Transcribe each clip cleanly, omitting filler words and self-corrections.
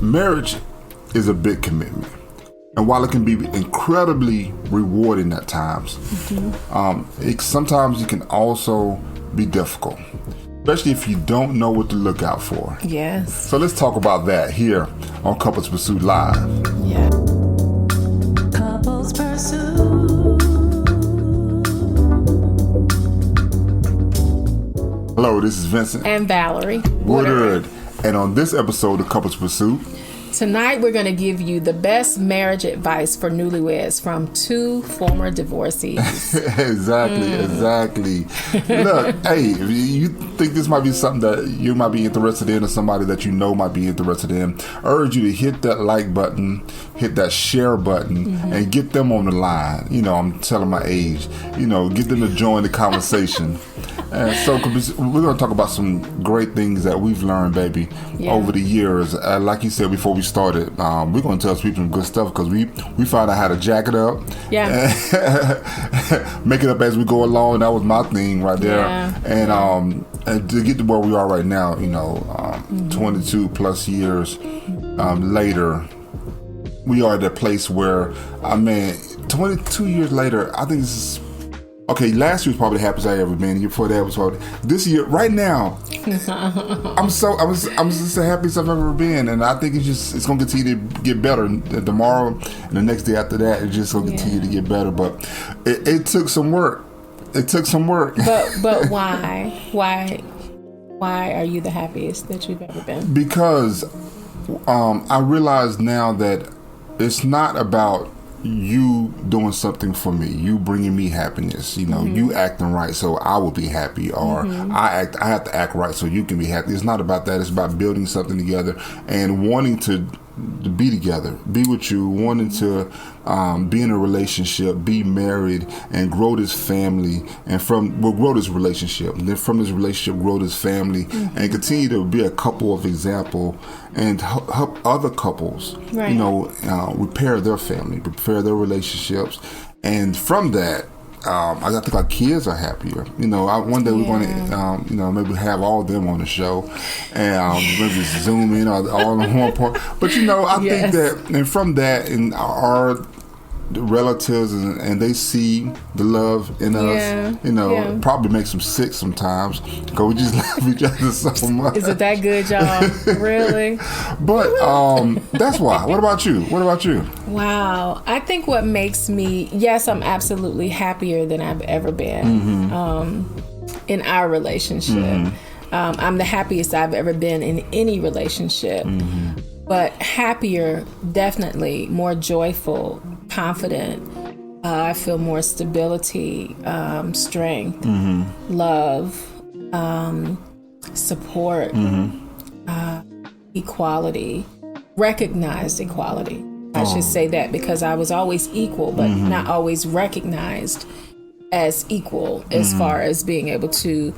marriage is a big commitment. And while it can be incredibly rewarding at times, sometimes it can also be difficult, especially if you don't know what to look out for. Yes. So let's talk about that here on Couples Pursuit Live. Yeah. Couples Pursuit. Hello, this is Vincent And Valerie Woodard. And on this episode of Couples Pursuit, tonight we're going to give you the best marriage advice for newlyweds from two former divorcees. Exactly. Look, hey, if you think this might be something that you might be interested in or somebody that you know might be interested in, I urge you to hit that like button, hit that share button, and get them on the line. You know, I'm telling my age. You know, get them to join the conversation. And so we're going to talk about some great things that we've learned, baby, over the years. Like you said before we started, we're going to tell people some good stuff because we found out how to jack it up. Yeah. Make it up as we go along. That was my thing right there. Yeah. And to get to where we are right now, you know, 22 plus years later, we are at a place where, 22 years later, I think this is, okay, last year was probably the happiest I ever been. The year before that was probably, this year, right now, I'm just the happiest I've ever been, and I think it's going to continue to get better. Tomorrow and the next day after that, it's just going to continue to get better. But it took some work. It took some work. But why? Why are you the happiest that you've ever been? Because I realize now that it's not about you doing something for me, you bringing me happiness, you know, you acting right so I will be happy, or I have to act right so you can be happy. It's not about that. It's about building something together and wanting to be together, be with you, wanting to be in a relationship, be married, and grow this family, and grow this relationship, and then from this relationship grow this family, and continue to be a couple of example and help other couples, you know, repair their family, repair their relationships, and from that, I think our kids are happier. You know, one day we're going to, you know, maybe have all of them on the show, and maybe zoom in all in one point. But you know, I think that, and from that, and our relatives, and they see the love in us. You know, it probably makes them sick sometimes because we just love each other so much. Is it that good, y'all? Really? But that's why. What about you? Wow. I think what makes me, yes, I'm absolutely happier than I've ever been in our relationship. I'm the happiest I've ever been in any relationship. But happier, definitely, more joyful, confident. I feel more stability, strength, love, support, equality, recognized equality. I should say that because I was always equal, but not always recognized as equal as far as being able to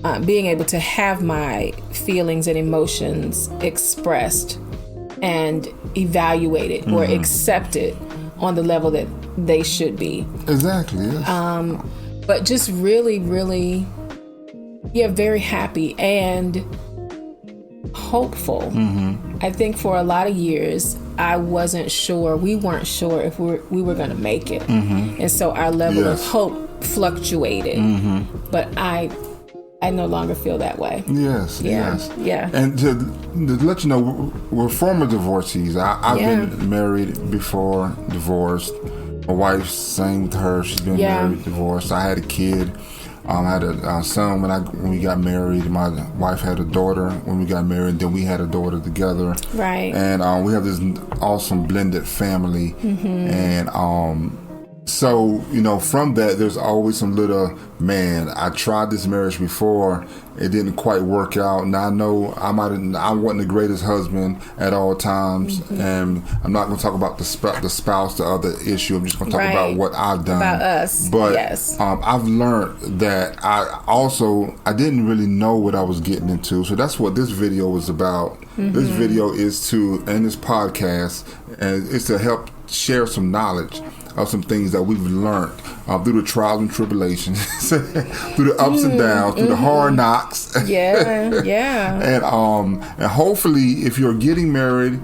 have my feelings and emotions expressed and evaluated or accepted on the level that they should be. Exactly. Yes. But just really, really, very happy and hopeful. I think for a lot of years, we weren't sure if we were going to make it. And so our level of hope fluctuated. But I no longer feel that way. Yes. And to let you know, we're former divorcees. I've been married before, divorced. My wife, same with her. She's been married, divorced. I had a kid. I had a son when we got married. My wife had a daughter when we got married. Then we had a daughter together. Right. And we have this awesome blended family. And so, you know, from that, there's always some little, I tried this marriage before. It didn't quite work out. And I know I wasn't the greatest husband at all times. And I'm not going to talk about the spouse, the other issue. I'm just going to talk about what I've done. About us. But I've learned that I didn't really know what I was getting into. So that's what this video was about. This video is and this podcast, and it's to help share some knowledge of some things that we've learned through the trials and tribulations, through the ups and downs, through the hard knocks. And hopefully, if you're getting married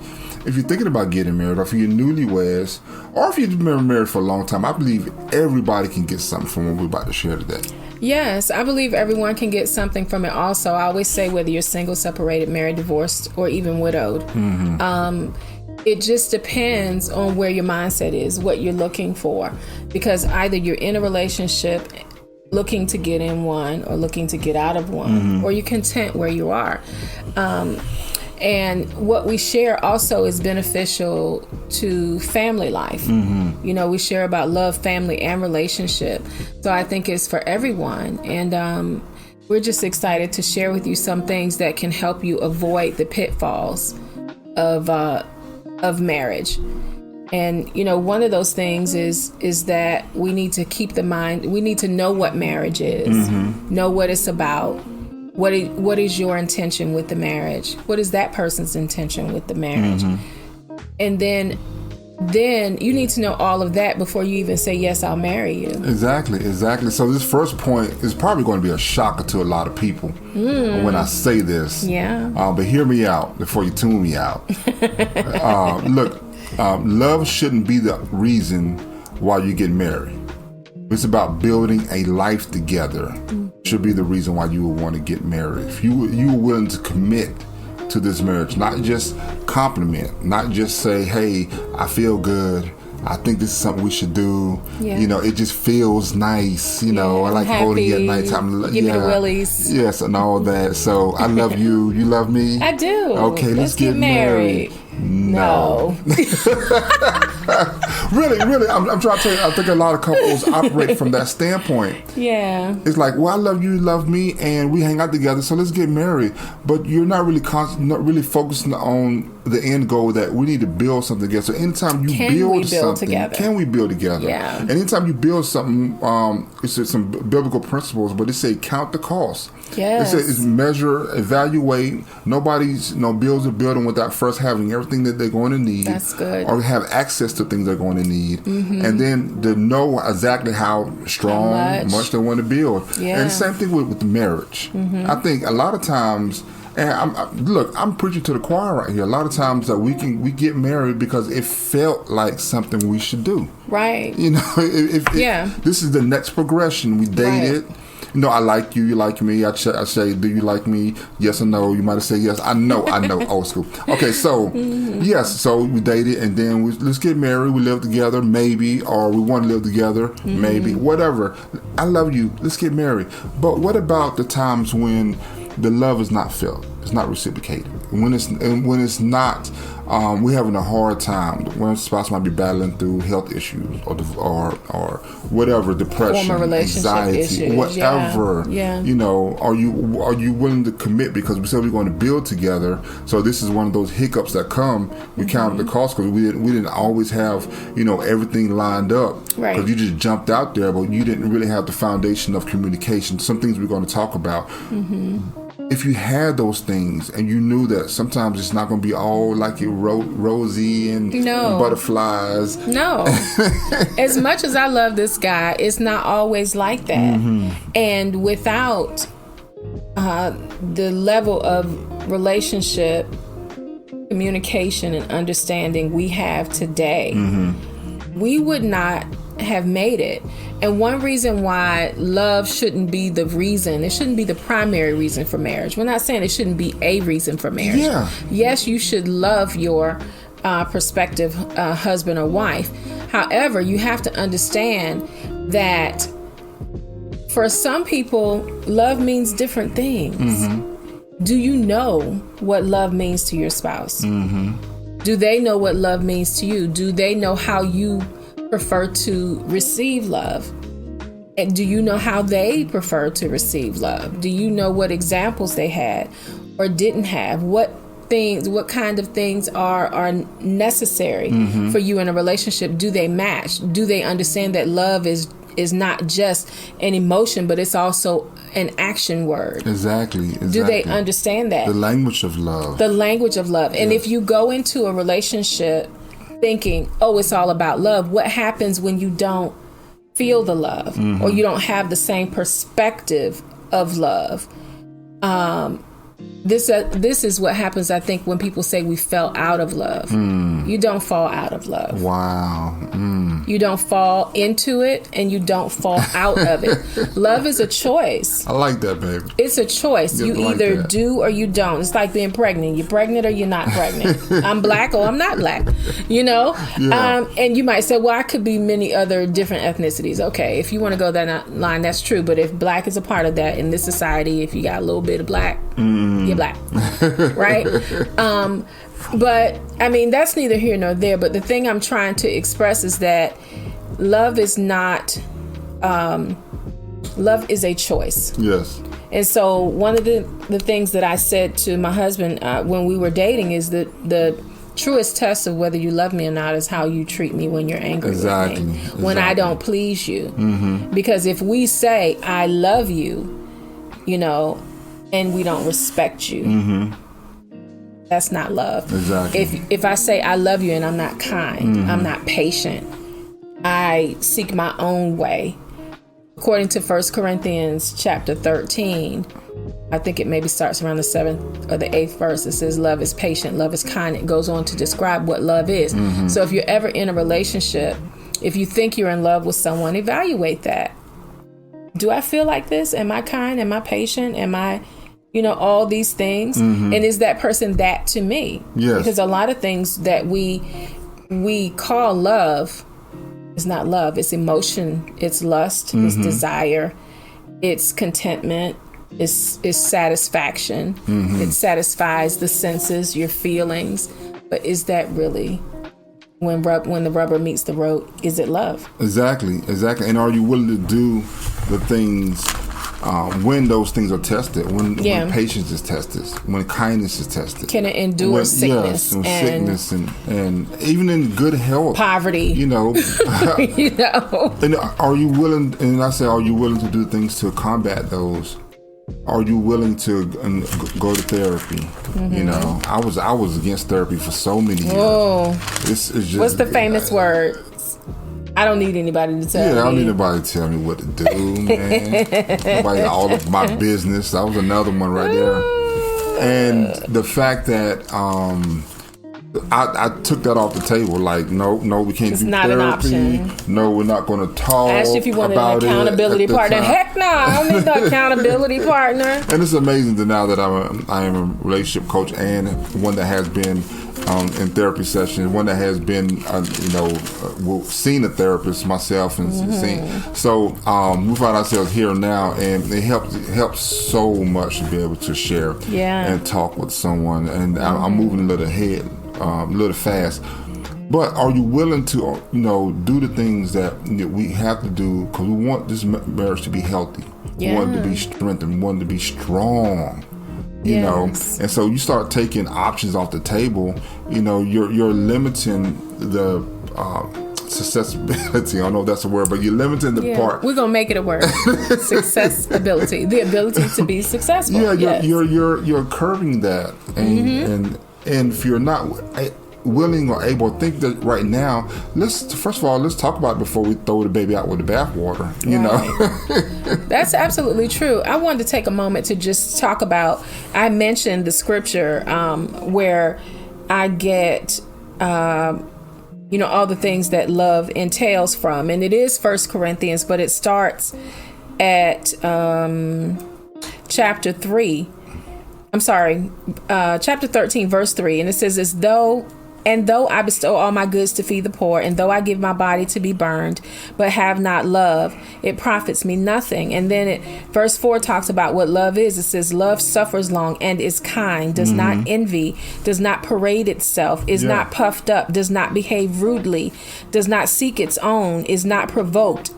if you're thinking about getting married, or if you're newlyweds, or if you've been married for a long time, I believe everybody can get something from what we're about to share today. Yes, I believe everyone can get something from it also. I always say whether you're single, separated, married, divorced, or even widowed. It just depends on where your mindset is, what you're looking for. Because either you're in a relationship looking to get in one or looking to get out of one, or you're content where you are. And what we share also is beneficial to family life. You know, we share about love, family, and relationship. So I think it's for everyone. And we're just excited to share with you some things that can help you avoid the pitfalls of marriage. And, you know, one of those things is that we need to keep the mind, we need to know what marriage is, know what it's about. What is your intention with the marriage? What is that person's intention with the marriage? And then you need to know all of that before you even say, yes, I'll marry you. Exactly. So this first point is probably going to be a shocker to a lot of people when I say this. Yeah. But hear me out before you tune me out. Look, love shouldn't be the reason why you get married. It's about building a life together. Should be the reason why you would want to get married. If you were willing to commit to this marriage, not just compliment, not just say, hey, I feel good, I think this is something we should do. Yeah. You know, it just feels nice. You know, I like holding you at nighttime. Give me the willies. Yes, and all that. So I love you. You love me. I do. Okay, let's get married. No. Really, I'm trying to tell you, I think a lot of couples operate from that standpoint. Yeah. It's like, well, I love you, you love me, and we hang out together, so let's get married. But you're not really focusing on the end goal that we need to build something together. So anytime you build something, together? Can we build together? Yeah. And anytime you build something, it's some biblical principles, but it say count the cost. Yes. It says measure, evaluate. Nobody's builds a building without first having everything that they're going to need. That's good. Or have access to things they're going to need. And then to know exactly how strong, much they want to build. Yeah. And same thing with the marriage. I think a lot of times, and I'm preaching to the choir right here. A lot of times that we get married because it felt like something we should do. Right. You know, this is the next progression. We dated. Right. You know, I like you, you like me. I say, do you like me? Yes or no? You might have said yes. I know, old school. Okay, so, yes, so we dated, and then let's get married. We live together, maybe, or we want to live together, maybe, whatever. I love you. Let's get married. But what about the times when the love is not felt? It's not reciprocated. When it's not, we're having a hard time. One spouse might be battling through health issues or whatever, depression, anxiety, issues. whatever. Yeah. You know, are you willing to commit? Because we said we're going to build together. So this is one of those hiccups that come. We counted the cost because we didn't always have everything lined up. Right. Because you just jumped out there, but you didn't really have the foundation of communication. Some things we're going to talk about. If you had those things and you knew that sometimes it's not going to be all like it rosy and butterflies. No. As much as I love this guy, it's not always like that. And without the level of relationship, communication, and understanding we have today, we would not have made it. And one reason why love shouldn't be the reason, it shouldn't be the primary reason for marriage. We're not saying it shouldn't be a reason for marriage. Yeah. Yes, you should love your prospective husband or wife. However, you have to understand that for some people, love means different things. Do you know what love means to your spouse? Do they know what love means to you? Do they know how you prefer to receive love? And do you know how they prefer to receive love? Do you know what examples they had or didn't have? What kind of things are necessary for you in a relationship? Do they match? Do they understand that love is not just an emotion, but it's also an action word? Exactly. Do they understand that? The language of love. And if you go into a relationship thinking, oh, it's all about love, what happens when you don't feel the love or you don't have the same perspective of love? this is what happens, I think, when people say we fell out of love. You don't fall out of love. Wow. You don't fall into it, and you don't fall out of it. Love is a choice. I like that, baby. It's a choice. You like either that. do or you don't. It's like being pregnant. You're pregnant or you're not pregnant. I'm black or I'm not black. You know? Yeah. And you might say, well, I could be many other different ethnicities. Okay, if you want to go that line, that's true. But if black is a part of that in this society, if you got a little bit of black, you're black. Right? But, I mean, that's neither here nor there. But the thing I'm trying to express is that love is not... love is a choice. Yes. And so one of the things that I said to my husband when we were dating is that the truest test of whether you love me or not is how you treat me when you're angry with me, when I don't please you. Because if we say I love you, you know, and we don't respect you, that's not love. Exactly. If I say I love you and I'm not kind, I'm not patient, I seek my own way. According to 1 Corinthians chapter 13, I think it maybe starts around the 7th or the 8th verse. It says love is patient, love is kind. It goes on to describe what love is. So if you're ever in a relationship, if you think you're in love with someone, evaluate that. Do I feel like this? Am I kind? Am I patient? Am I, you know, all these things? And is that person that to me? Yes. Because a lot of things that we call love, it's not love. It's emotion. It's lust. It's desire. It's contentment. It's satisfaction. It satisfies the senses, your feelings. But is that really, when the rubber meets the road, is it love? Exactly. And are you willing to do the things when those things are tested, when patience is tested, when kindness is tested? Can it endure sickness? Yes, sickness and even in good health, poverty. You know, you know. And are you willing? And I say, are you willing to do things to combat those? Are you willing to go to therapy? You know, I was against therapy for so many years. Oh, It's just, what's the famous word? I don't need anybody to tell me. Yeah, I don't need anybody to tell me what to do, man. Nobody, all of my business. That was another one right there. And the fact that I took that off the table. Like, no, we can't do not therapy. an option. No, we're not going to talk. I asked you if you wanted about an accountability partner. Heck no, I don't need no accountability partner. And it's amazing that now that I am a relationship coach and one that has been in therapy sessions, one that has been, seen a therapist myself and seen. So we find ourselves here now, and it helps so much to be able to share and talk with someone. And I'm moving a little ahead, a little fast. But are you willing to, do the things that we have to do because we want this marriage to be healthy? We want it to be strengthened. We want it to be strong. You know, and so you start taking options off the table. You're limiting the accessibility. I don't know if that's a word, but you're limiting the part. We're gonna make it a word. Accessibility, the ability to be successful. Yeah, you're curbing that, and if you're not willing or able, think that right now, let's talk about it before we throw the baby out with the bathwater. You know, that's absolutely true. I wanted to take a moment to just talk about. I mentioned the scripture where I get all the things that love entails from, and it is 1 Corinthians, but it starts at chapter 3. I'm sorry, chapter 13, verse 3, and it says, though I bestow all my goods to feed the poor, and though I give my body to be burned, but have not love, it profits me nothing. And then verse 4 talks about what love is. It says, love suffers long and is kind, does not envy, does not parade itself, is not puffed up, does not behave rudely, does not seek its own, is not provoked,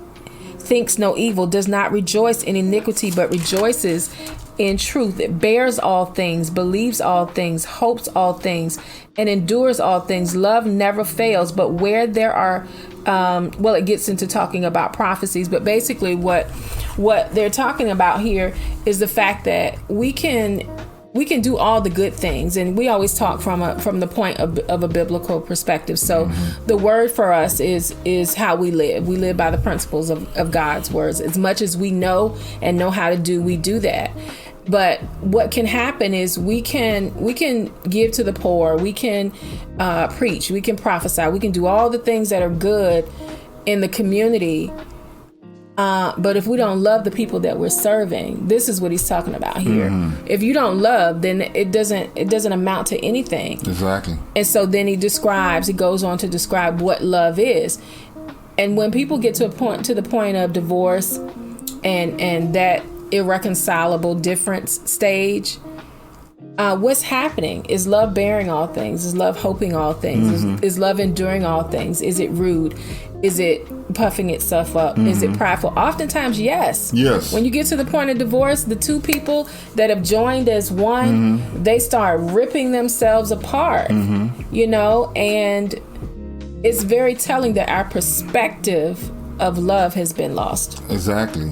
thinks no evil, does not rejoice in iniquity, but rejoices in truth. It bears all things, believes all things, hopes all things, and endures all things. Love never fails. But where there are, it gets into talking about prophecies, but basically what they're talking about here is the fact that we can do all the good things, and we always talk from the point of a biblical perspective. So the word for us is how we live. We live by the principles of God's words. As much as we know and know how to do, we do that. But what can happen is we can give to the poor, we can preach, we can prophesy, we can do all the things that are good in the community. But if we don't love the people that we're serving, this is what he's talking about here. If you don't love, then it doesn't amount to anything. Exactly. And so then he goes on to describe what love is. And when people get to the point of divorce and that irreconcilable difference stage, what's happening? Is love bearing all things? Is love hoping all things? Is love enduring all things? Is it rude? Is it puffing itself up? Is it prideful? Oftentimes, yes. Yes. When you get to the point of divorce, the two people that have joined as one, they start ripping themselves apart, and it's very telling that our perspective of love has been lost. Exactly.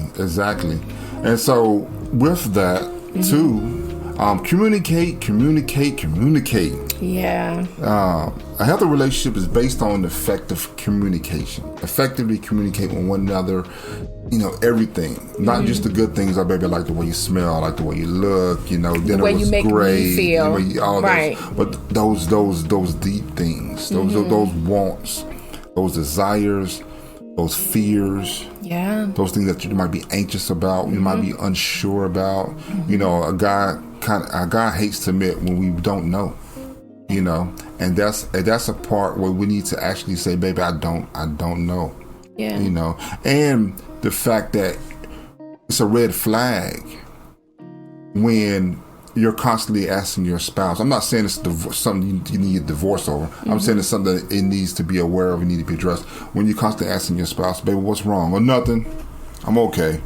And so with that, too, communicate. Yeah. A healthy relationship is based on effective communication. Effectively communicate with one another, everything. Not just the good things. I baby like the way you smell, I like the way you look, dinner the way was you make great, me feel. All right. But those deep things, those wants, those desires, those fears, those things that you might be anxious about, you might be unsure about. A guy hates to admit when we don't know, and that's a part where we need to actually say, baby, I don't know, and the fact that it's a red flag when you're constantly asking your spouse. I'm not saying it's something you need a divorce over. I'm saying it's something that it needs to be aware of and need to be addressed. When you're constantly asking your spouse, baby, what's wrong? Or nothing. I'm okay.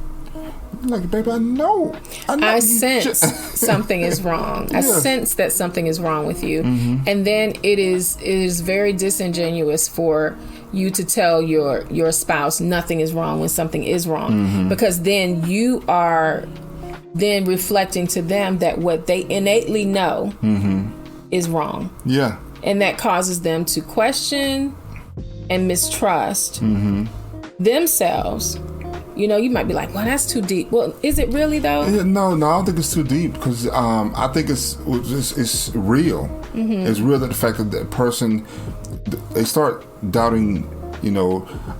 Like, baby, I know I sense something is wrong. I sense that something is wrong with you. And then it is very disingenuous for you to tell your spouse nothing is wrong when something is wrong. Because then you are then reflecting to them that what they innately know is wrong. Yeah. And that causes them to question and mistrust themselves. You might be like, well, that's too deep. Well, is it really though? No, I don't think it's too deep because I think it's real. It's real that the fact that the person, they start doubting,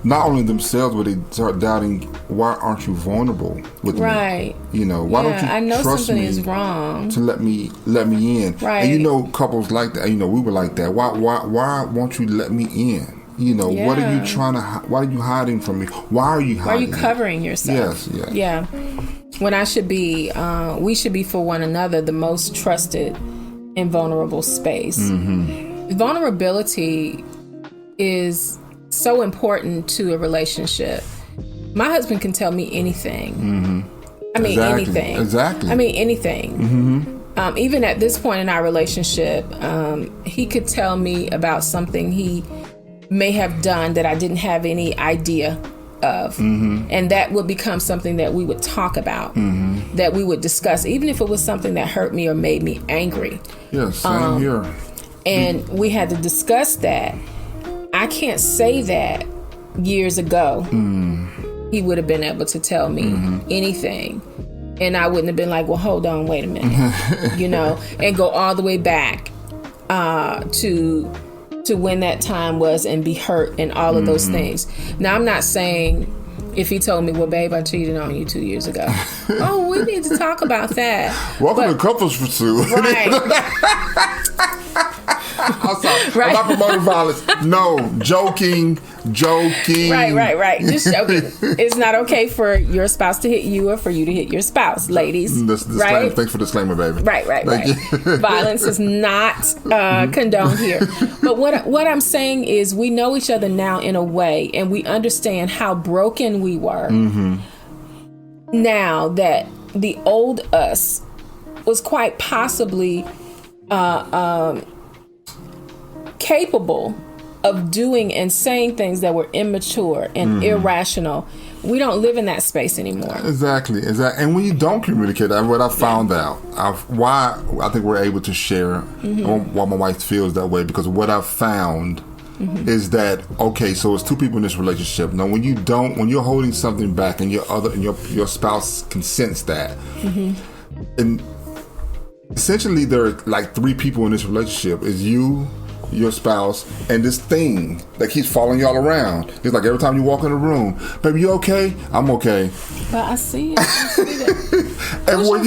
not only themselves, but they start doubting, why aren't you vulnerable with me? Right. Why don't you I know trust something me is wrong to let me in? Right. And couples like that. We were like that. Why won't you let me in? What are you trying to? Why are you hiding from me? Why are you hiding? Why are you covering yourself? Yes. Yeah. When we should be for one another the most trusted and vulnerable space. Vulnerability is so important to a relationship. My husband can tell me anything. I mean, anything. Exactly. I mean, anything. Even at this point in our relationship, he could tell me about something he may have done that I didn't have any idea of. And that would become something that we would talk about, that we would discuss, even if it was something that hurt me or made me angry. Yeah, same here. And we had to discuss that. I can't say that years ago he would have been able to tell me anything. And I wouldn't have been like, well, hold on, wait a minute. And go all the way back to when that time was and be hurt and all of those things. Now, I'm not saying if he told me, well, babe, I cheated on you 2 years ago. Oh, we need to talk about that. Welcome to Couples Pursuit. Right. I'm sorry. Right. I'm not promoting violence. No, joking. Right. Just joking. It's not okay for your spouse to hit you or for you to hit your spouse, ladies. Right? Thanks for the disclaimer, baby. Right. Violence is not condoned here. But what I'm saying is we know each other now in a way, and we understand how broken we were. Now that the old us was quite possibly capable of doing and saying things that were immature and irrational. We don't live in that space anymore. Exactly. And when you don't communicate, what I found out, why I think we're able to share why my wife feels that way, because what I've found is that, okay, so it's two people in this relationship. Now, when you're holding something back and your spouse can sense that, and essentially there are like three people in this relationship. Is you, your spouse, and this thing that keeps following y'all around. It's like every time you walk in the room, baby, you okay? I'm okay. But I see it. I see that. Everywhere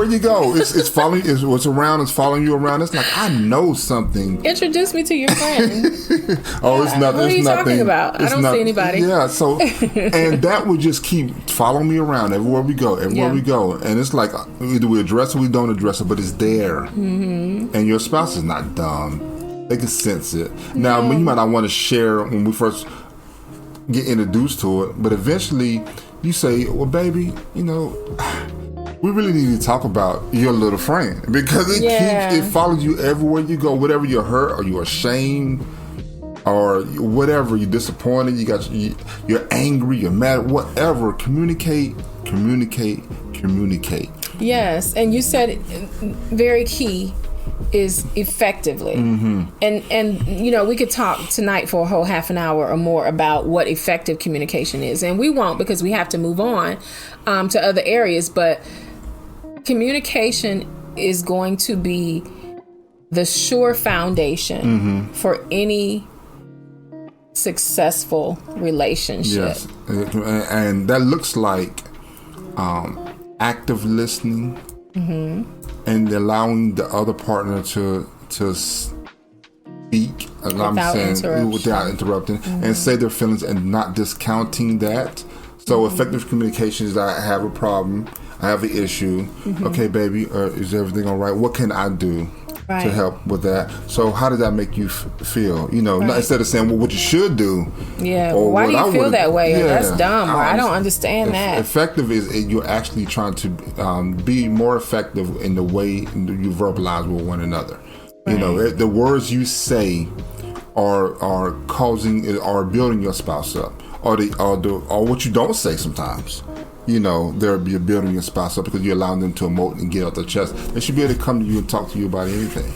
you go, it's following. It's what's around. It's following you around. It's like I know something. Introduce me to your friend. Oh, it's nothing. What are you talking about? I don't see anybody. Yeah, so and that would just keep following me around everywhere we go. And it's like either we address it or we don't address it, but it's there. Mm-hmm. And your spouse is not dumb. They can sense it. Now, you might not want to share when we first get introduced to it, but eventually you say, well, baby, we really need to talk about your little friend because it follows you everywhere you go. Whatever you're hurt or you're ashamed or whatever, you're disappointed, you're angry, you're mad, whatever. Communicate. Yes, and you said very key is effectively. Mm-hmm. And we could talk tonight for a whole half an hour or more about what effective communication is, and we won't because we have to move on to other areas, but communication is going to be the sure foundation for any successful relationship. Yes, and that looks like active listening, and allowing the other partner to speak, without interrupting, and say their feelings and not discounting that. So effective communication is that I have a problem, I have an issue. Okay, baby, is everything all right? What can I do to help with that? So how does that make you feel? Not instead of saying, well, what you should do. Yeah, or why do you feel that way? Or that's dumb. Or I don't understand that. Effective is you're actually trying to be more effective in the way you verbalize with one another. Right. The words you say are building your spouse up, or what you don't say sometimes. They're building your spouse up because you're allowing them to emote and get out their chest. They should be able to come to you and talk to you about anything.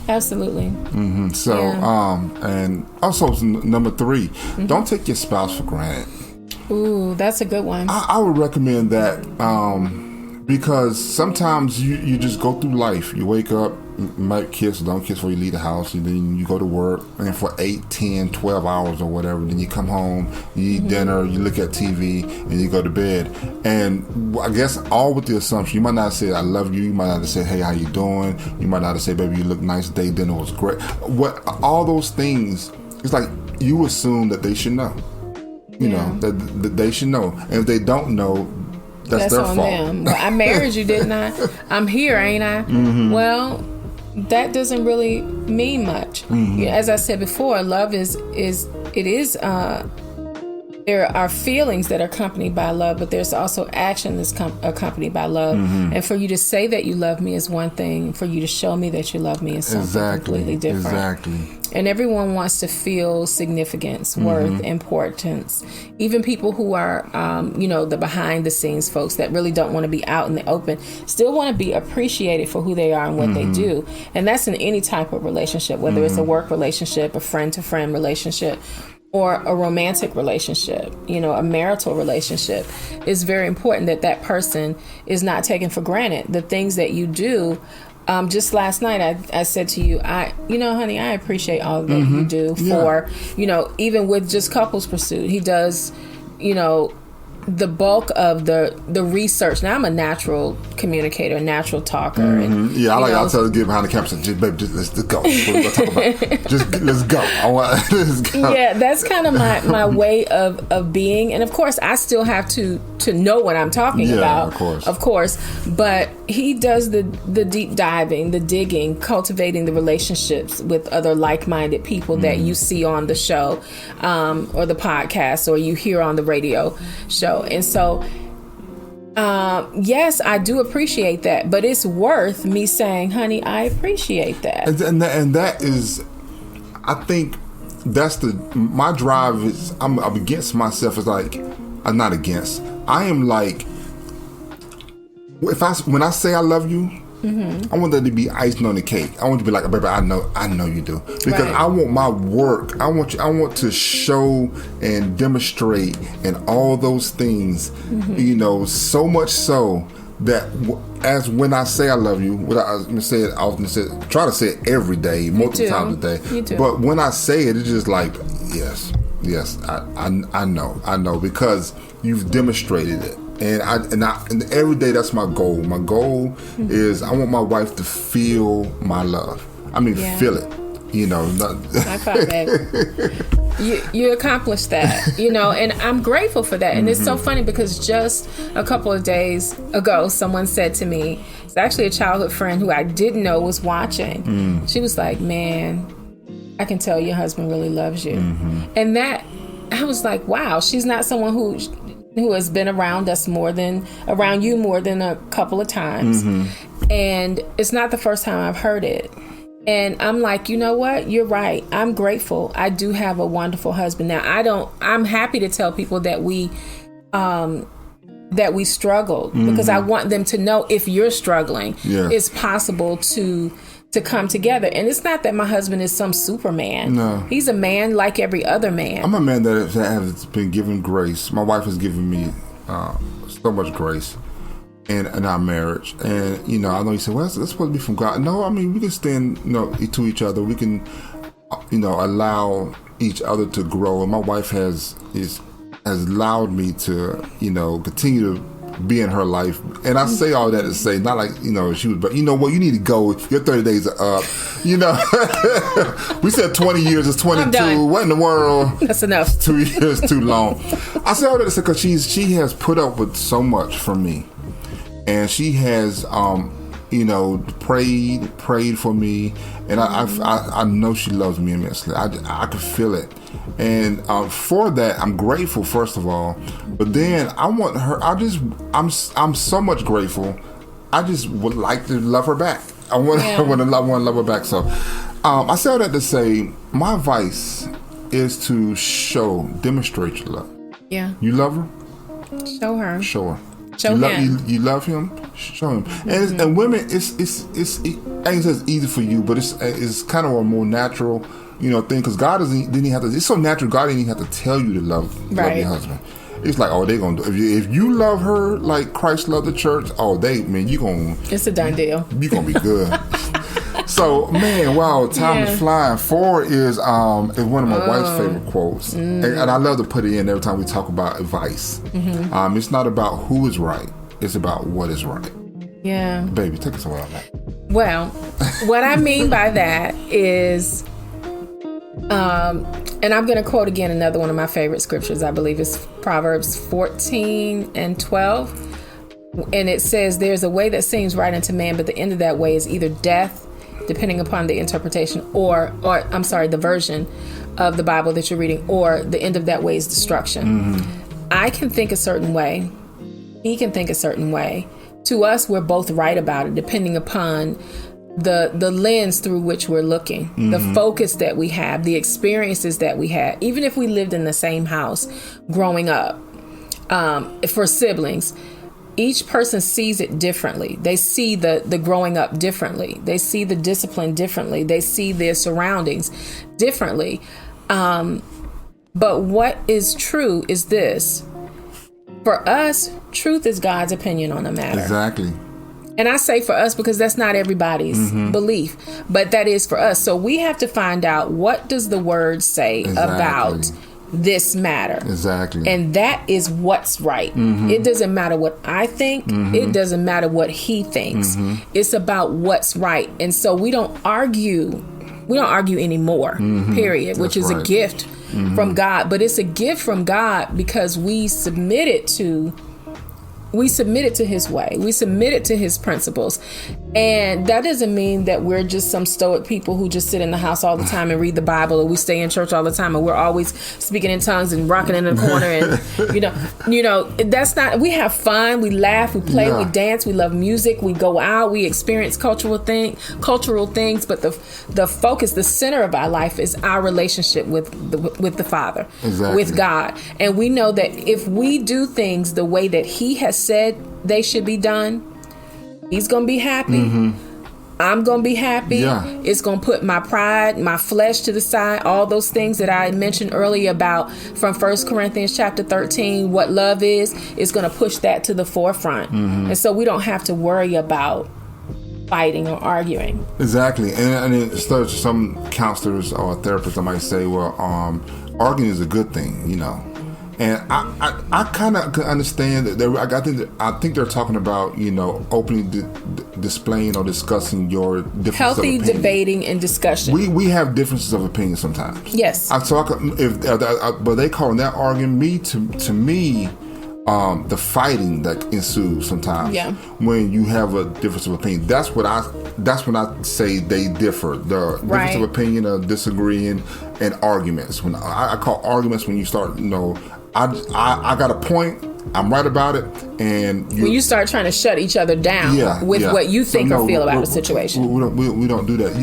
Absolutely. Mm-hmm. So, and also number 3, don't take your spouse for granted. Ooh, that's a good one. I would recommend that because sometimes you just go through life. You wake up, you might kiss or don't kiss before you leave the house, and then you go to work, and for 8, 10, 12 hours or whatever, then you come home, you eat dinner, you look at TV, and you go to bed. And I guess all with the assumption, you might not say I love you, you might not say, hey, how you doing? You might not say, baby, you look nice today, dinner was great. All those things, it's like you assume that they should know. That they should know. And if they don't know, that's their on fault. Them. Well, I married you, didn't I? I'm here, ain't I? Mm-hmm. Well, that doesn't really mean much. Mm-hmm. As I said before, love is there are feelings that are accompanied by love, but there's also action that's accompanied by love. Mm-hmm. And for you to say that you love me is one thing. For you to show me that you love me is something completely different. Exactly. And everyone wants to feel significance, worth, importance. Even people who are, the behind the scenes folks that really don't want to be out in the open, still want to be appreciated for who they are and what they do. And that's in any type of relationship, whether it's a work relationship, a friend to friend relationship, or a romantic relationship, a marital relationship. It's very important that person is not taken for granted. The things that you do. Just last night, I said to you, honey, I appreciate all that you do for, even with just Couples Pursuit. He does, the bulk of the research. Now I'm a natural communicator, natural talker. And, I'll tell you, get behind the camera and say, baby, let's go. What are we gonna talk about? Just let's go. Let's go. Yeah, that's kind of my way of being. And of course, I still have to know what I'm talking about. Of course. But he does the deep diving, the digging, cultivating the relationships with other like-minded people that you see on the show, or the podcast, or you hear on the radio show. And so, yes, I do appreciate that, but it's worth me saying, honey, I appreciate that. And that is, I think that's my drive is, I'm against myself. It's like, I'm not against. I am like, when I say I love you, I want that to be icing on the cake. I want to be like, baby, I know you do, because I want my work. I want to show and demonstrate and all those things. So much so that as when I say I love you, what I say it often, try to say it every day, multiple times a day. You do. But when I say it, it's just like, yes, I know, because you've demonstrated it. And every day that's my goal. My goal is I want my wife to feel my love. I mean, feel it. You know, I caught that. You accomplished that, you know, and I'm grateful for that. And it's so funny because just a couple of days ago, someone said to me, it's actually a childhood friend who I didn't know was watching. She was like, man, I can tell your husband really loves you. And that, I was like, wow, she's not someone who has been around you more than a couple of times. And it's not the first time I've heard it. And I'm like, you know what? You're right. I'm grateful. I do have a wonderful husband. Now, I'm happy to tell people that we struggled because I want them to know if you're struggling, it's possible to come together. And it's not that my husband is some Superman. No. He's a man like every other man. I'm a man that has been given grace. My wife has given me so much grace in our marriage. And, you know, I know you said, well, that's supposed to be from God. No, I mean, we can stand, you know, to each other. We can, you know, allow each other to grow. And my wife has allowed me to, you know, continue to be in her life. And I say all that to say, not like, you know, she was, but you know what, you need to go. Your 30 days are up. You know, we said 20 years is 22. What in the world? That's enough. 2 years too long. I say all that to say because she has put up with so much from me. And she has, you know, prayed for me. And I know she loves me immensely. I can feel it. And for that, I'm grateful, first of all. But then I want her, I'm so much grateful. I just would like to love her back. I want to love her back. So I say all that to say, my advice is to demonstrate your love. Yeah. You love her? Show her. Show her. You love him. Show him. And women, it's I ain't say it's easy for you, but it's kind of a more natural, you know, thing because God didn't even have to. It's so natural. God didn't even have to tell you to love your husband. It's like, oh, they gonna do. If you love her like Christ loved the church, you gonna. It's a done deal. You gonna be good. So, man, wow, time is flying. 4 is one of my wife's favorite quotes. And I love to put it in every time we talk about advice. It's not about who is right. It's about what is right. Yeah. Baby, take us away on that. Well, what I mean by that is, and I'm going to quote again another one of my favorite scriptures. I believe it's Proverbs 14:12. And it says, there's a way that seems right unto man, but the end of that way is either death, depending upon the interpretation, or I'm sorry, the version of the Bible that you're reading, or the end of that way is destruction. I can think a certain way. He can think a certain way. To us, we're both right about it, depending upon the lens through which we're looking, the focus that we have, the experiences that we had. Even if we lived in the same house growing up, for siblings, each person sees it differently. They see the growing up differently. They see the discipline differently. They see their surroundings differently. But what is true is this. For us, truth is God's opinion on the matter. Exactly. And I say for us because that's not everybody's belief, but that is for us. So we have to find out, what does the word say about this matter? Exactly. And that is what's right. It doesn't matter what I think. It doesn't matter what he thinks. It's about what's right. And so we don't argue. We don't argue anymore, period, which is a gift from God. But it's a gift from God because we submit it to his way. We submit it to his principles. And that doesn't mean that we're just some stoic people who just sit in the house all the time and read the Bible, or we stay in church all the time and we're always speaking in tongues and rocking in the corner. And, you know, that's not, we have fun. We laugh, we play, we dance, we love music, we go out, we experience cultural things. But the focus, the center of our life is our relationship with the Father, with God. And we know that if we do things the way that he has said they should be done, he's going to be happy. I'm going to be happy. Yeah. It's going to put my pride, my flesh to the side. All those things that I mentioned earlier about from 1 Corinthians chapter 13, what love is going to push that to the forefront. And so we don't have to worry about fighting or arguing. Exactly. And it starts, some counselors or therapists, I might say, well, arguing is a good thing, you know. And I kind of understand that. I think they're talking about, you know, openly displaying or discussing your differences Healthy of opinion. Debating and discussion. We have differences of opinion sometimes. Yes. But they calling that arguing to me. The fighting that ensues sometimes when you have a difference of opinion. That's when I say they differ. The difference of opinion, disagreeing, and arguments. When I call arguments when you start, you know, I got a point, I'm right about it, and when you start trying to shut each other down with what you think or feel about the situation. We don't do that.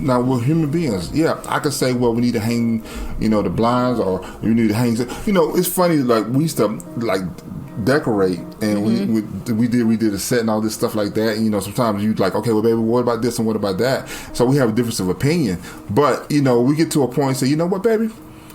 Now we're human beings. I could say, well, we need to hang, you know, the blinds, or we need to hang. You know, it's funny. Like we used to like decorate, and we did a set and all this stuff like that. And, you know, sometimes you like, okay, well, baby, what about this and what about that? So we have a difference of opinion, but you know, we get to a point and say, you know what, baby.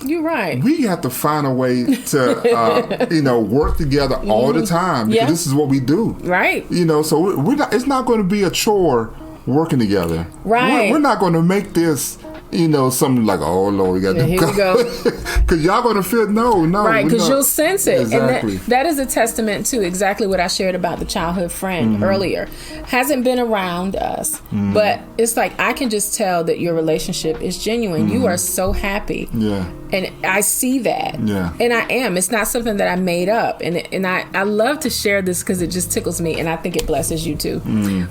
You're right. We have to find a way to, you know, work together all the time, because this is what we do. Right. You know, so we're not. It's not going to be a chore working together. Right. We're not going to make this, you know, something like, oh Lord, we got to here we go. Because y'all going to feel no, right? Because you'll sense it, exactly. And that is a testament to exactly what I shared about the childhood friend earlier. Hasn't been around us, but it's like I can just tell that your relationship is genuine. You are so happy, and I see that, and I am. It's not something that I made up, and I love to share this because it just tickles me, and I think it blesses you too.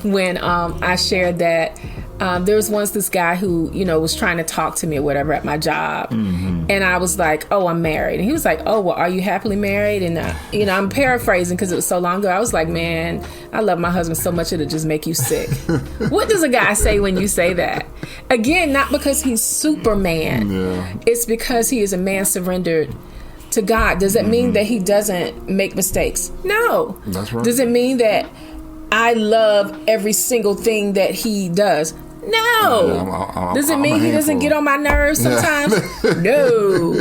When I shared that. There was once this guy who, you know, was trying to talk to me or whatever at my job. And I was like, oh, I'm married. And he was like, oh, well, are you happily married? And, you know, I'm paraphrasing because it was so long ago. I was like, man, I love my husband so much it'll just make you sick. What does a guy say when you say that? Again, not because he's Superman. It's because he is a man surrendered to God. Does it mean that he doesn't make mistakes? No. That's right. Does it mean that I love every single thing that he does? No. Does it mean he doesn't get on my nerves sometimes? No.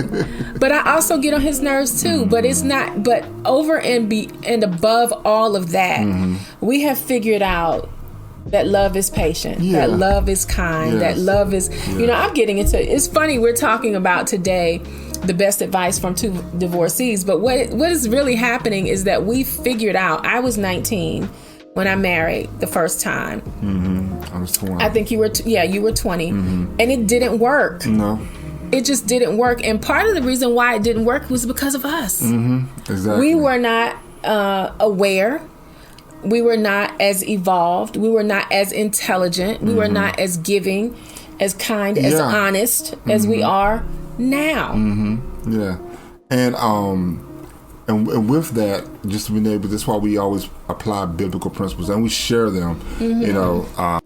But I also get on his nerves too. But it's not. But over and above all of that, we have figured out that love is patient. That love is kind. That love is. You know, I'm getting into. It's funny. We're talking about today the best advice from two divorcees. But what is really happening is that we figured out. I was 19. When I married the first time. I was 20. I think you were, you were 20. And it didn't work. No. It just didn't work. And part of the reason why it didn't work was because of us. Exactly. We were not aware. We were not as evolved. We were not as intelligent. We were not as giving, as kind, as honest as we are now. Yeah. And with that, just being able, that's why we always apply biblical principles and we share them. You know, I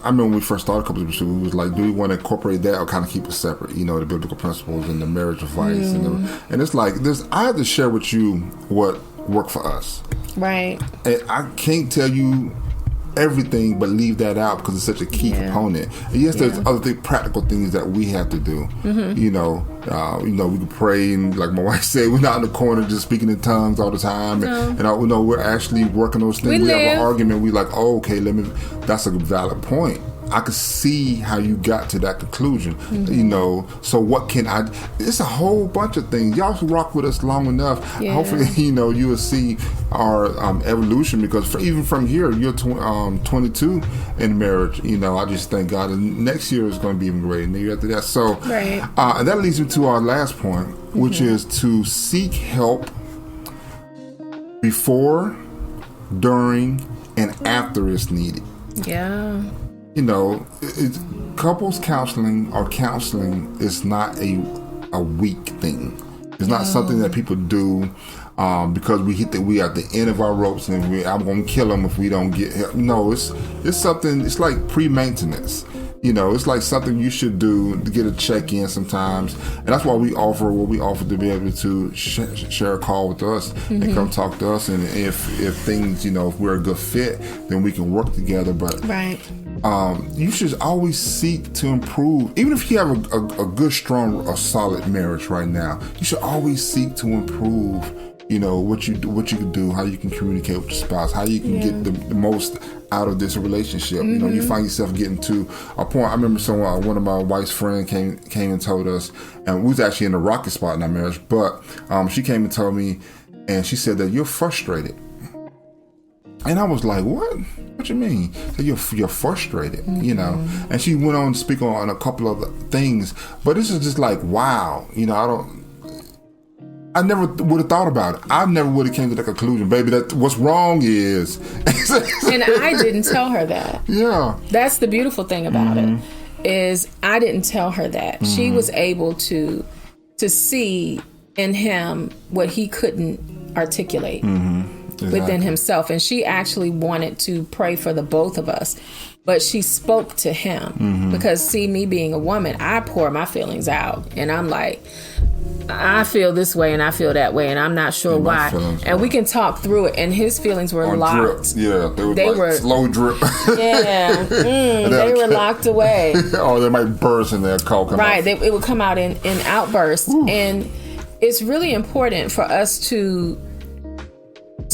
remember when we first started Couples, we was like, do we want to incorporate that or kind of keep it separate? You know, the biblical principles and the marriage advice. And it's like, I have to share with you what worked for us. Right. And I can't tell you everything, but leave that out because it's such a key component. And yes, there's other practical things that we have to do. You know, we can pray, and like my wife said, we're not in the corner just speaking in tongues all the time. And you know, we're actually working those things. We have an argument. We like, oh, okay, that's a valid point. I could see how you got to that conclusion. You know, so what can I? It's a whole bunch of things. Y'all should rock with us long enough. Hopefully, you know, you will see our evolution, because even from here, you're 22 in marriage. You know, I just thank God. And next year is going to be even greater. And the year after that. So, and that leads me to our last point, which is to seek help before, during, and after it's needed. Yeah. You know, couples counseling or counseling is not a weak thing. It's not something that people do because we at the end of our ropes and I'm going to kill them if we don't get help. No, it's something. It's like pre-maintenance. You know, it's like something you should do to get a check-in sometimes. And that's why we offer what we offer, to be able to share a call with us and come talk to us. And if things, you know, if we're a good fit, then we can work together. But you should always seek to improve. Even if you have a good, strong, a solid marriage right now, you should always seek to improve. You know what you can do, how you can communicate with your spouse, how you can get the most out of this relationship. You know, you find yourself getting to a point. I remember one of my wife's friends came and told us, and we was actually in a rocky spot in our marriage. But she came and told me, and she said that you're frustrated. And I was like, what? What you mean? So you're frustrated, you know? And she went on to speak on a couple of things, but this is just like, wow, you know, I never would have thought about it. I never would have came to the conclusion, baby, that what's wrong is. And I didn't tell her that. Yeah. That's the beautiful thing about it, is I didn't tell her that. She was able to see in him what he couldn't articulate within himself. And she actually wanted to pray for the both of us. But she spoke to him because, see, me being a woman, I pour my feelings out. And I'm like, I feel this way and I feel that way and I'm not sure why. And we can talk through it. And his feelings were locked. Drip. Yeah, they were slow drip. Yeah, they were locked away. Or they might burst in their coke. Right, it would come out in outbursts. Ooh. And it's really important for us to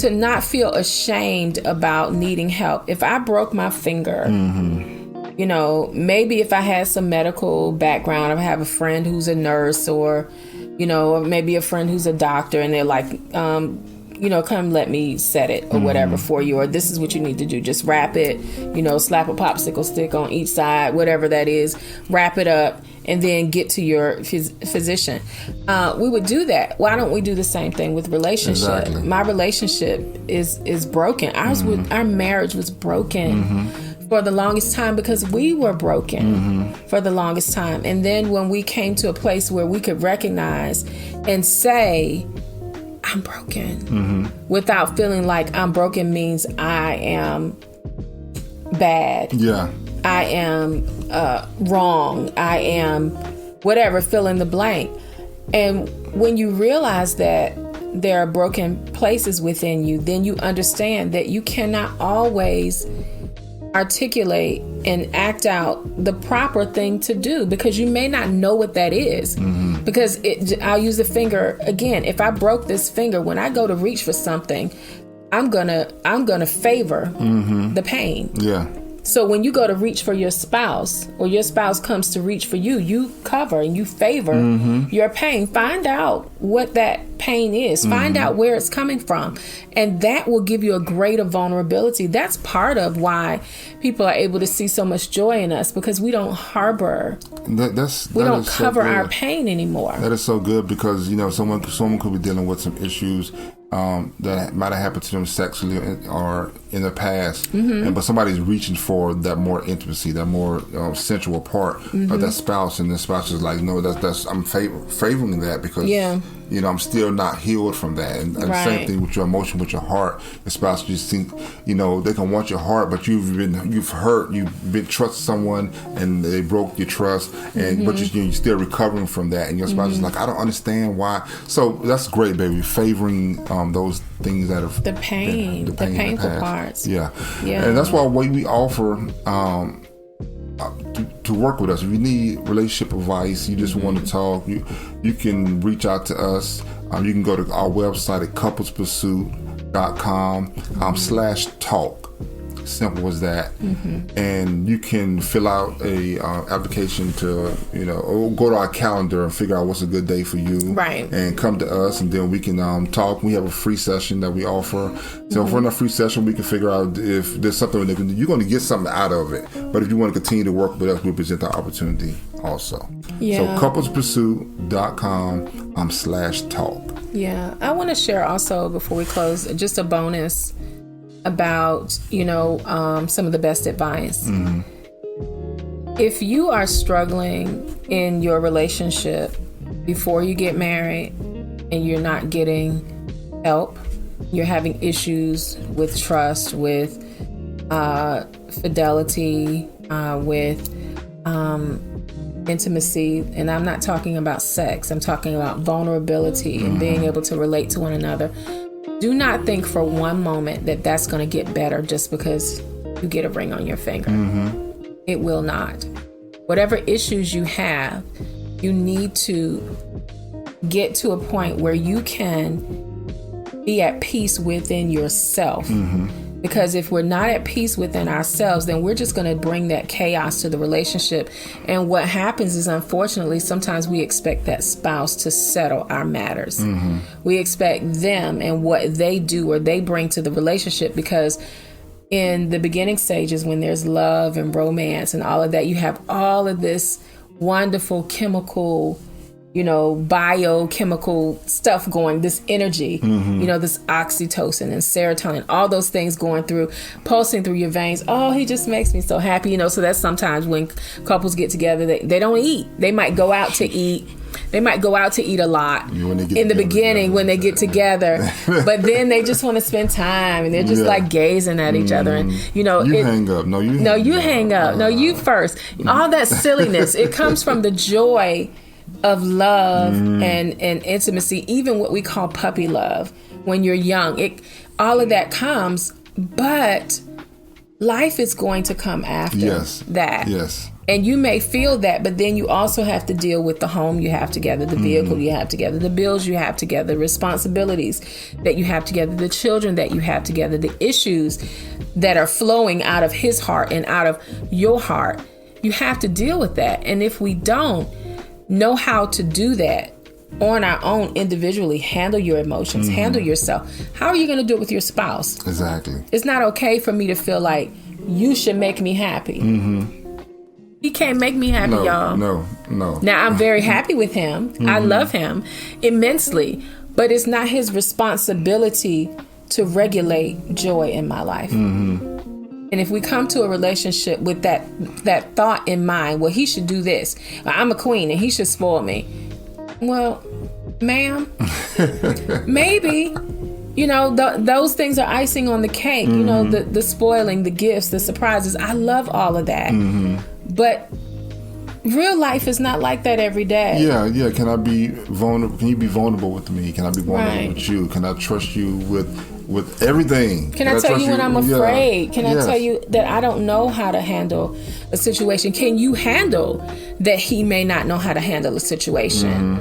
not feel ashamed about needing help. If I broke my finger, you know, maybe if I had some medical background, I have a friend who's a nurse, or, you know, or maybe a friend who's a doctor, and they're like, you know, come let me set it or whatever for you, or this is what you need to do. Just wrap it, you know, slap a popsicle stick on each side, whatever that is, wrap it up, and then get to your physician. We would do that. Why don't we do the same thing with relationship? Exactly. My relationship is broken. Our marriage was broken for the longest time because we were broken for the longest time. And then when we came to a place where we could recognize and say, I'm broken, without feeling like I'm broken means I am bad. Yeah. I am wrong. I am whatever, fill in the blank. And when you realize that there are broken places within you, then you understand that you cannot always articulate and act out the proper thing to do, because you may not know what that is. Because I'll use the finger again. If I broke this finger, when I go to reach for something, I'm gonna favor the pain. Yeah. So when you go to reach for your spouse, or your spouse comes to reach for you, you cover and you favor your pain. Find out what that pain is. Find out where it's coming from. And that will give you a greater vulnerability. That's part of why people are able to see so much joy in us, because we don't harbor. We don't cover our pain anymore. That is so good, because, you know, someone could be dealing with some issues that might have happened to them sexually or in the past, but somebody's reaching for that more intimacy, that more sensual part of that spouse, and the spouse is like, no, that's I'm favoring that, because you know, I'm still not healed from that. And same thing with your emotion, with your heart. The spouse just think, you know, they can want your heart, but you've hurt, you've been trusting someone and they broke your trust, and but you're still recovering from that, and your spouse is like, I don't understand why. So that's great, baby. Favoring those things that are the painful parts. Yeah, and that's why we offer to work with us. If you need relationship advice, you just want to talk, you can reach out to us. You can go to our website at couplespursuit.com/talk. Simple as that. And you can fill out a application to, you know, or go to our calendar and figure out what's a good day for you, and come to us, and then we can talk. We have a free session that we offer. So for a free session, we can figure out if there's something that you're going to get something out of it. But if you want to continue to work with us, we present the opportunity also. So couplespursuit.com/talk. Yeah, I want to share also, before we close, just a bonus about, you know, some of the best advice. If you are struggling in your relationship before you get married and you're not getting help, you're having issues with trust, with fidelity, with intimacy, and I'm not talking about sex, I'm talking about vulnerability and being able to relate to one another. Do not think for one moment that that's going to get better just because you get a ring on your finger. It will not. Whatever issues you have, you need to get to a point where you can be at peace within yourself. Because if we're not at peace within ourselves, then we're just going to bring that chaos to the relationship. And what happens is, unfortunately, sometimes we expect that spouse to settle our matters. We expect them and what they do or they bring to the relationship, because in the beginning stages, when there's love and romance and all of that, you have all of this wonderful chemical, biochemical stuff going, this energy, this oxytocin and serotonin, all those things pulsing through your veins. Oh, he just makes me so happy, so that's sometimes when couples get together, they don't eat. They might go out to eat. They might go out to eat a lot in the beginning when they get together, but then they just want to spend time and they're just like gazing at each other. And hang up. No, you hang up. No, you first. All that silliness, it comes from the joy of love and intimacy, even what we call puppy love when you're young. All of that comes, but life is going to come after that. Yes. And you may feel that, but then you also have to deal with the home you have together, the vehicle you have together, the bills you have together, the responsibilities that you have together, the children that you have together, the issues that are flowing out of his heart and out of your heart. You have to deal with that. And if we don't know how to do that on our own individually, handle your emotions, handle yourself, how are you going to do it with your spouse? Exactly. It's not okay for me to feel like you should make me happy. He can't make me happy, y'all. No. Now, I'm very happy with him. I love him immensely, but it's not his responsibility to regulate joy in my life. And if we come to a relationship with that thought in mind, well, he should do this. I'm a queen and he should spoil me. Well, ma'am, maybe, those things are icing on the cake. The spoiling, the gifts, the surprises. I love all of that. But real life is not like that every day. Yeah. Can I be vulnerable? Can you be vulnerable with me? Can I be vulnerable with you? Can I trust you with everything? Can I tell you when I'm afraid? Can I tell you that I don't know how to handle a situation? Can you handle that he may not know how to handle a situation?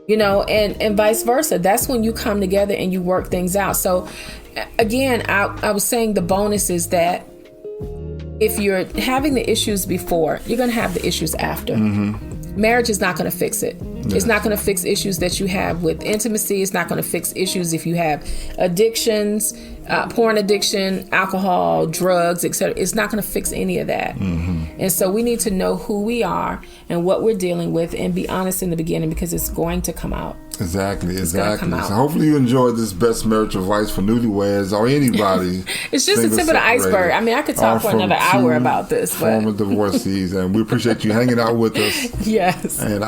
And vice versa. That's when you come together and you work things out. So again, I was saying the bonus is that if you're having the issues before, you're going to have the issues after. Marriage is not going to fix it. It's not going to fix issues that you have with intimacy. It's not going to fix issues if you have addictions, porn addiction, alcohol, drugs, etc. It's not going to fix any of that. And so we need to know who we are and what we're dealing with and be honest in the beginning, because it's going to come out. Exactly. So hopefully you enjoyed this best marriage advice for newlyweds or anybody. It's just the tip of the iceberg. I mean, I could talk for another hour about this. Former divorcees, and we appreciate you hanging out with us. Yes. And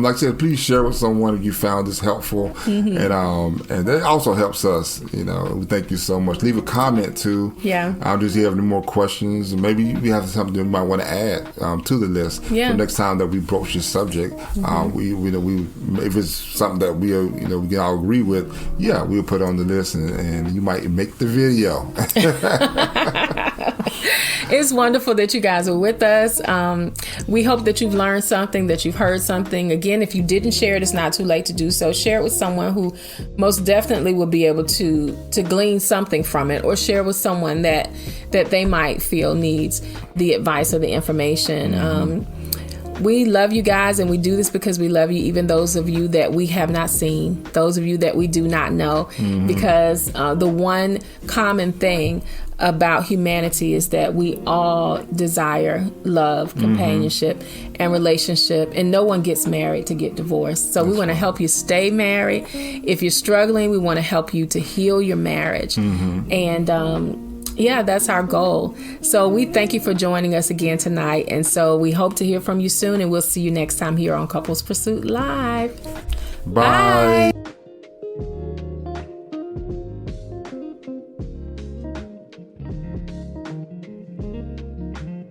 like I said, please share with someone if you found this helpful. And that also helps us. We thank you so much. Leave a comment too. Yeah. I'll just have any more questions. Maybe we have something you might want to add to the list. Yeah. For next time that we broach this subject, we if it's something that we can all agree with, we'll put it on the list, and you might make the video. It's wonderful that you guys are with us. We hope that you've learned something, that you've heard something. Again, if you didn't share it, it's not too late to do so. Share it with someone who most definitely will be able to glean something from it, or share with someone that they might feel needs the advice or the information. We love you guys, and we do this because we love you, even those of you that we have not seen, those of you that we do not know, because the one common thing about humanity is that we all desire love, companionship, and relationship, and no one gets married to get divorced. So we want to help you stay married. If you're struggling, we want to help you to heal your marriage. And that's our goal. So we thank you for joining us again tonight. And so we hope to hear from you soon, and we'll see you next time here on Couples Pursuit Live. Bye.